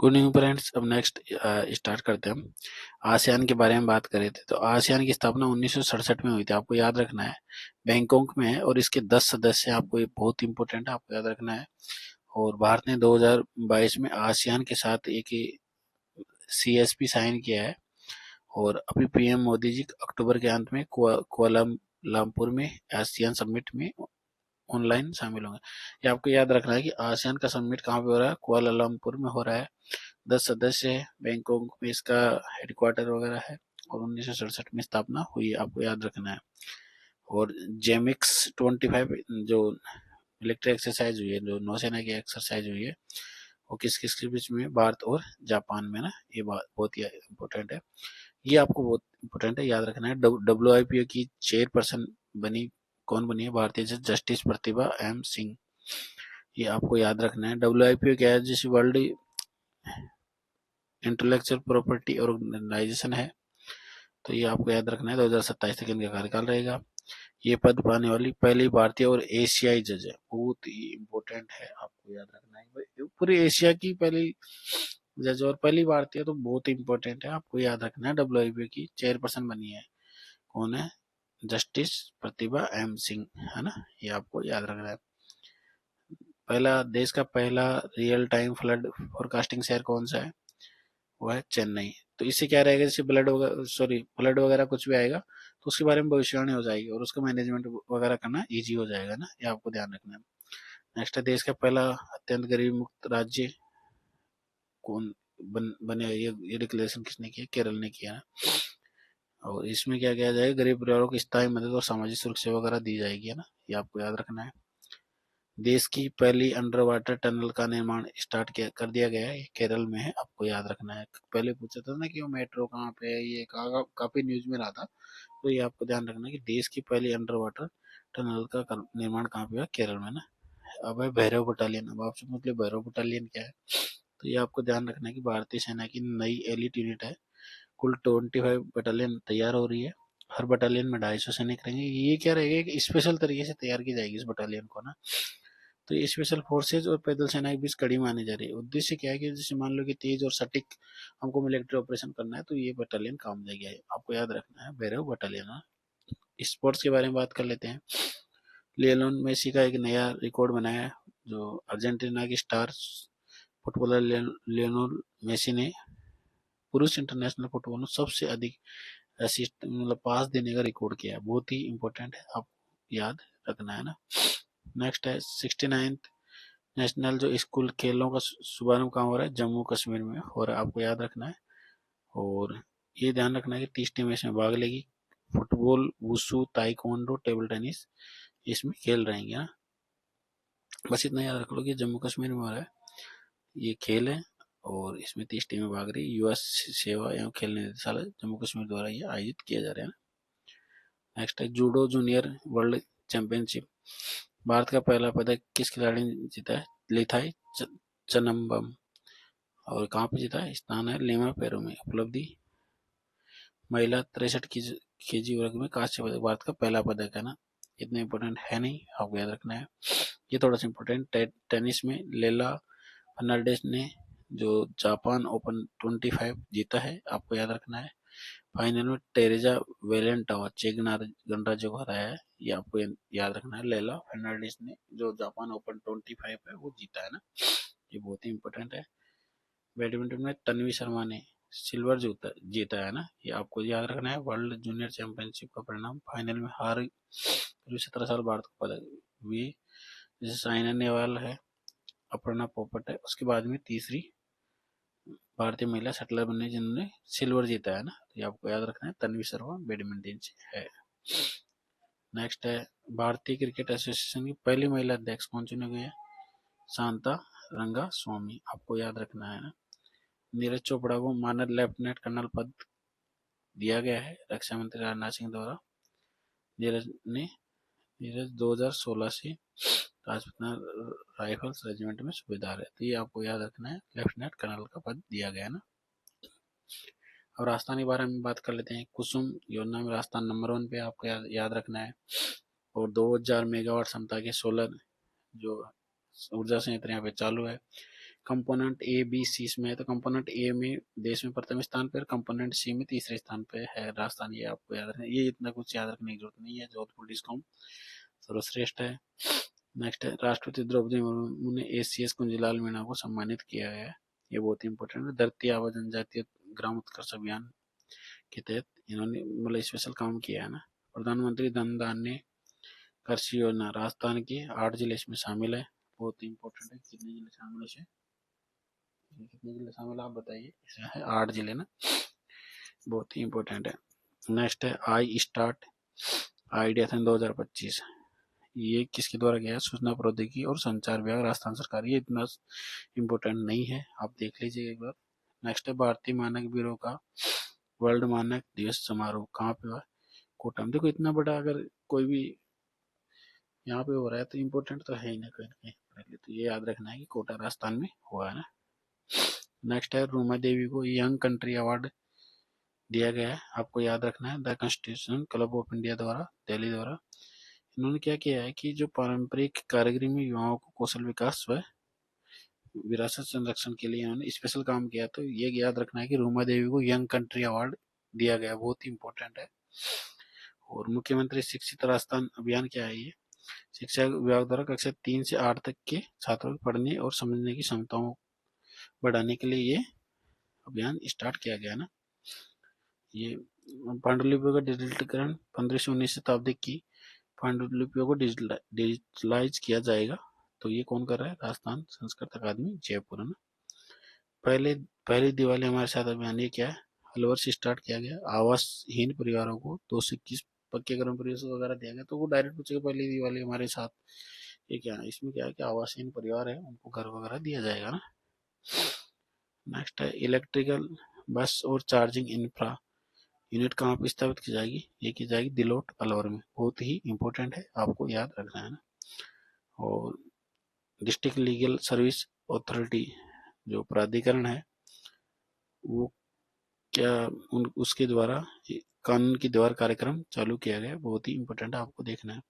Good evening friends. अब next start करते हैं हम। आसियान के बारे में बात करें थे तो आसियान की स्थापना 1967 में हुई थी, आपको याद रखना है। बैंकॉक में है और इसके 10 सदस्य हैं, आपको ये बहुत इंपॉर्टेंट है, आपको याद रखना है। और भारत ने 2022 में आसियान के साथ एक सीएसपी साइन किया है। और अभी पीएम मोदी जी अक्टूबर के अंत में कुआलालंपुर में आसियान समिट में ऑनलाइन शामिल होंगे। ये आपको याद रखना है कि आसियान का समिट कहाँ पे हो रहा है, कुआलालंपुर में हो रहा है। 10 सदस्य है, बैंकॉक में इसका हेडक्वार्टर वगैरह है और 1967 में स्थापना हुई है, आपको याद रखना है। और जेमिक्स 25 जो मिलिट्री एक्सरसाइज हुई है, जो नौसेना की एक्सरसाइज हुई है, वो किस किस के बीच में, भारत और जापान में ना। ये बात बहुत ही इम्पोर्टेंट है, ये आपको बहुत इम्पोर्टेंट है, याद रखना है। WIPO की चेयरपर्सन बनी, कौन बनी है, भारतीय जस्टिस प्रतिभा एम सिंह। ये आपको याद रखना है। WIPO क्या है, जिस वर्ल्ड इंटेलेक्चुअल प्रॉपर्टी ऑर्गेनाइजेशन है। तो ये आपको याद रखना है, 2027 तक इनका कार्यकाल रहेगा। ये पद पाने वाली पहली भारतीय और एशियाई जज है, बहुत ही इम्पोर्टेंट है, आपको याद रखना है। पूरी एशिया की पहली जज और पहली भारतीय, तो बहुत इम्पोर्टेंट है, आपको याद रखना है। WIPO की चेयरपर्सन बनी है, कौन है, जस्टिस प्रतिभा एम सिंह, है ना। ये आपको याद रखना है। पहला देश का पहला रियल टाइम फ्लड फोरकास्टिंग शहर कौन सा है, वो है चेन्नई। तो इससे क्या रहेगा, जैसे फ्लड वगैरह कुछ भी आएगा तो उसके बारे में भविष्यवाणी हो जाएगी और उसका मैनेजमेंट वगैरह करना इजी हो जाएगा ना, ये आपको ध्यान रखना है। नेक्स्ट है, देश का पहला अत्यंत गरीबी मुक्त राज्य कौन बने, ये डिक्लेरेशन किसने किया, केरल ने किया। और इसमें क्या किया जाएगा, गरीब परिवारों को स्थायी मदद और सामाजिक सुरक्षा वगैरह दी जाएगी, है ना, ये आपको याद रखना है। देश की पहली अंडर वाटर टनल का निर्माण स्टार्ट कर दिया गया है, ये केरल में है, आपको याद रखना है। पहले पूछा था ना कि वो मेट्रो कहाँ पे है, ये काफी न्यूज में रहा था, तो ये आपको ध्यान रखना है कि देश की पहली अंडर वाटर टनल का निर्माण कहाँ पे है, केरल में ना। अब है भैरव बटालियन। अब आपसे मतलब भैरव बटालियन क्या है, तो ये आपको ध्यान रखना है कि भारतीय सेना की नई एलिट यूनिट है। कुल 25 बटालियन तैयार हो रही है, हर बटालियन में 250 सैनिक रहेंगे। ये क्या रहेगा, एक स्पेशल तरीके से तैयार की जाएगी इस बटालियन को ना। तो ये स्पेशल फोर्सेज और पैदल सेना के बीच कड़ी मानी जा रही है। उद्देश्य क्या है कि जैसे मान लो कि तेज और सटीक हमको मिलिट्री ऑपरेशन करना है, तो ये बटालियन काम देगी, आपको याद रखना है, भैरव बटालियन। स्पोर्ट्स के बारे में बात कर लेते हैं। लियोनेल मेसी का एक नया रिकॉर्ड बनाया है, जो अर्जेंटीना की स्टार फुटबॉलर लियोनेल मेसी ने पुरुष इंटरनेशनल फुटबॉल में सबसे अधिक असिस्ट मतलब पास देने का रिकॉर्ड किया है, बहुत ही इंपॉर्टेंट है, आपको याद रखना है ना। नेक्स्ट है 69th नेशनल जो स्कूल खेलों का शुभारंभ कहाँ हो रहा है, जम्मू कश्मीर में हो रहा है, आपको याद रखना है। और ये ध्यान रखना है कि 30 टीमें इसमें भाग लेगी। Football, wushu, taekwondo, table tennis इसमें खेल रहेंगे ना। बस इतना याद रख लो कि जम्मू कश्मीर में हो रहा है ये खेल है और इसमें 30 टीमें भाग रही। US सेवा एवं खेल निदेशालय जम्मू कश्मीर द्वारा ये आयोजित किया जा रहा है ना। नेक्स्ट है judo junior world championship. Bharat का पहला पदक किस खिलाड़ी ने जीता है, लिथाई चनम्बम। और कहाँ पे जीता है, स्थान है लीमा पेरू में। उपलब्धि, महिला 63 केजी वर्ग में कांस्य पदक, भारत का पहला पदक है ना। इतना इंपॉर्टेंट है नहीं, आपको याद रखना है। ये थोड़ा सा इंपॉर्टेंट, टेनिस में लेला फर्नांडिस ने जो जापान ओपन 25 जीता है, आपको याद रखना है। फाइनल में टेरेजा वेलेंटोवा चेक गणराज्य को हराया है, ये आपको याद रखना है। लेला फर्नांडिस ने जो जापान ओपन 25 है वो जीता है ना, ये बहुत ही इंपॉर्टेंट है। बैडमिंटन में तन्वी शर्मा ने सिल्वर जीता है ना, ये आपको याद रखना है। वर्ल्ड जूनियर चैंपियनशिप का परिणाम, फाइनल में हार 17 साल भारत को पदक हुई। जैसे साइना नेहवाल है, अपर्णा पोपट है, उसके बाद में तीसरी भारतीय महिला शटलर बनी जिन्होंने सिल्वर जीता है ना, तो ये आपको याद रखना है, तन्वी शर्मा बैडमिंटन से है। नेक्स्ट है, भारतीय क्रिकेट एसोसिएशन की पहली महिला अध्यक्ष कौन चुने गए हैं, शांता रंगा स्वामी, आपको याद रखना है ना। नीरज चोपड़ा को मानद लेफ्टिनेंट कर्नल पद दिया गया है रक्षा मंत्री राजनाथ सिंह द्वारा। नीरज ने नीरज 2016 से राजपूत राइफल्स रेजिमेंट में सूबेदार है, तो ये आपको याद रखना है, लेफ्टिनेंट कर्नल का पद दिया गया ना। अब राजस्थान के बारे में बात कर लेते हैं। कुसुम योजना में राजस्थान नंबर 1 पे, आपको याद रखना है। और 2000 मेगावाट क्षमता के सोलर जो ऊर्जा संयंत्र यहाँ पे चालू है। कंपोनेंट ए बी सी इसमें है, तो कंपोनेंट ए में देश में प्रथम स्थान पर, कंपोनेंट सी में तीसरे स्थान पे है राजस्थान। ये आपको याद रखना, ये इतना कुछ याद रखने की जरूरत नहीं है। जोधपुर डिस्कॉम सर्वश्रेष्ठ है। नेक्स्ट है, राष्ट्रपति द्रौपदी मुर्मू ने ACS कुंजीलाल मीणा को सम्मानित किया है। ये बहुत ही इंपॉर्टेंट है। धरती आबा जनजातीय ग्राम उत्कर्ष अभियान के तहत इन्होंने मतलब स्पेशल काम किया है ना। प्रधानमंत्री धन धान्य कृषि योजना राजस्थान के 8 जिले इसमें शामिल है। बहुत ही इंपॉर्टेंट है। कितने जिले शामिल है, कितने जिले शामिल आप बताइए। इसमें है 8 जिले ना, बहुत ही इंपॉर्टेंट है। नेक्स्ट है आई स्टार्ट आइडियाथन 2025। ये किसके द्वारा गया है? सूचना प्रौद्योगिकी और संचार विभाग राजस्थान सरकार। ये इतना इम्पोर्टेंट नहीं है, आप देख लीजिए एक बार। नेक्स्ट है भारतीय मानक ब्यूरो का वर्ल्ड मानक दिवस समारोह कहाँ पे हुआ? कोटा में। देखो इतना बड़ा अगर कोई भी यहाँ पे हो रहा है तो इम्पोर्टेंट तो है ही ना कहीं ना कहीं। पहले तो ये याद रखना है कि कोटा राजस्थान में हुआ है ना। नेक्स्ट है रूमा देवी को यंग कंट्री अवार्ड दिया गया है, आपको याद रखना है। The constitution club of India द्वारा, दिल्ली द्वारा इन्होंने क्या किया है कि जो पारंपरिक कारीगरी में युवाओं को कौशल विकास व विरासत संरक्षण के लिए इन्होंने स्पेशल काम किया। तो ये याद रखना है कि रूमा देवी को यंग कंट्री अवार्ड दिया गया, बहुत ही इंपॉर्टेंट है। और मुख्यमंत्री शिक्षित राजस्थान अभियान क्या है? ये शिक्षा विभाग द्वारा कक्षा 3 से 8 तक के छात्रों को पढ़ने और समझने की क्षमताओं बढ़ाने के लिए ये अभियान स्टार्ट किया गया ना। ये पांडुलिपियों का डिजिटलीकरण 15 से 19 शताब्दी की पांडुलिपियों को डिजिटलाइज किया जाएगा। तो ये कौन कर रहा है? राजस्थान संस्कृत अकादमी जयपुर है ना। पहली दिवाली हमारे साथ अभियान ये क्या है? हर वर्ष स्टार्ट किया गया। आवासहीन परिवारों को 221 पक्के घर प्रवेश वगैरह दिया गया। तो वो डायरेक्ट पूछेगा पहली दिवाली हमारे साथ ये क्या है? इसमें क्या है कि आवासहीन परिवार है उनको घर वगैरह दिया जाएगा ना। नेक्स्ट है इलेक्ट्रिकल बस और चार्जिंग इंफ्रा यूनिट कहाँ पे स्थापित की जाएगी? ये की जाएगी दिलोट अलवर में। बहुत ही इंपॉर्टेंट है, आपको याद रखना है ना। और डिस्ट्रिक्ट लीगल सर्विस अथॉरिटी जो प्राधिकरण है वो क्या उसके द्वारा कानून की द्वार कार्यक्रम चालू किया गया। बहुत ही इंपॉर्टेंट है, आपको देखना है।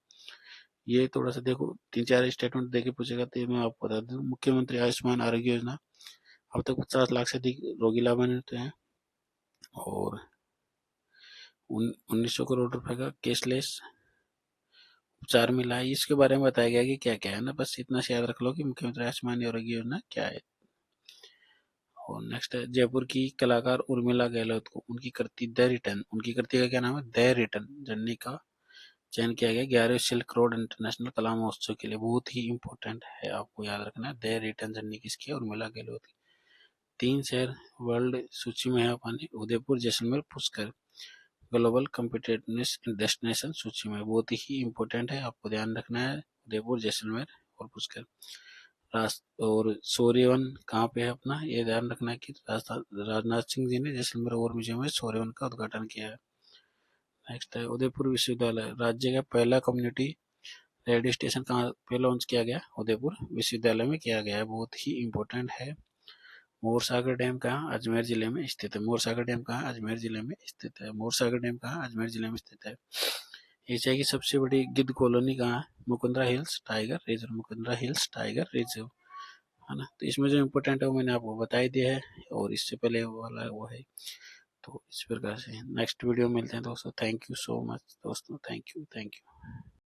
ये थोड़ा सा देखो, 3-4 स्टेटमेंट देके पूछेगा तो मैं आपको बता दूं। मुख्यमंत्री आयुष्मान आरोग्य योजना अब तक 50 लाख से अधिक रोगी लाभान्वित हैं और 1900 करोड़ रुपए का कैशलेस उपचार मिला है। इसके बारे में बताया गया कि क्या क्या है ना, बस इतना से याद रख लो कि मुख्यमंत्री आयुष्मान आरोग्य योजना क्या है। और नेक्स्ट है जयपुर की कलाकार उर्मिला गहलोत को उनकी कृति द रिटर्न, उनकी कृति का क्या नाम है? द रिटर्न जननी का चयन किया गया 11वें सिल्क रोड इंटरनेशनल कला महोत्सव के लिए। बहुत ही इंपॉर्टेंट है, आपको याद रखना है। द रिटर्न जननी किसकी है? उर्मिला गहलोत की। 3 शहर वर्ल्ड सूची में है अपने, Udaipur Jaisalmer Pushkar global competitiveness destination सूची में। बहुत ही इंपॉर्टेंट है, आपको ध्यान रखना है। उदयपुर जैसलमेर और पुष्कर। और सूर्यवन कहाँ पे है अपना? ये ध्यान रखना है कि राजनाथ सिंह जी ने जैसलमेर और म्यूजियम में सूर्यवन का उद्घाटन किया है। नेक्स्ट है उदयपुर विश्वविद्यालय राज्य का पहला कम्युनिटी रेडियो स्टेशन कहाँ पे लॉन्च किया गया? उदयपुर विश्वविद्यालय में किया गया है। बहुत ही इंपॉर्टेंट है। मोरसागर डैम कहाँ? अजमेर जिले में स्थित है। मोरसागर डैम कहाँ? अजमेर जिले में स्थित है। मोरसागर डैम कहाँ? अजमेर जिले में स्थित है। एशिया की सबसे बड़ी गिद्ध कॉलोनी कहाँ है? Mukundra hills tiger reserve. Mukundra hills tiger reserve है ना। तो इसमें जो इम्पोर्टेंट है वो मैंने आपको बता ही दिया है और इससे पहले वो वाला वो है। तो इस प्रकार से नेक्स्ट वीडियो मिलते हैं दोस्तों। थैंक यू सो मच दोस्तों, थैंक यू।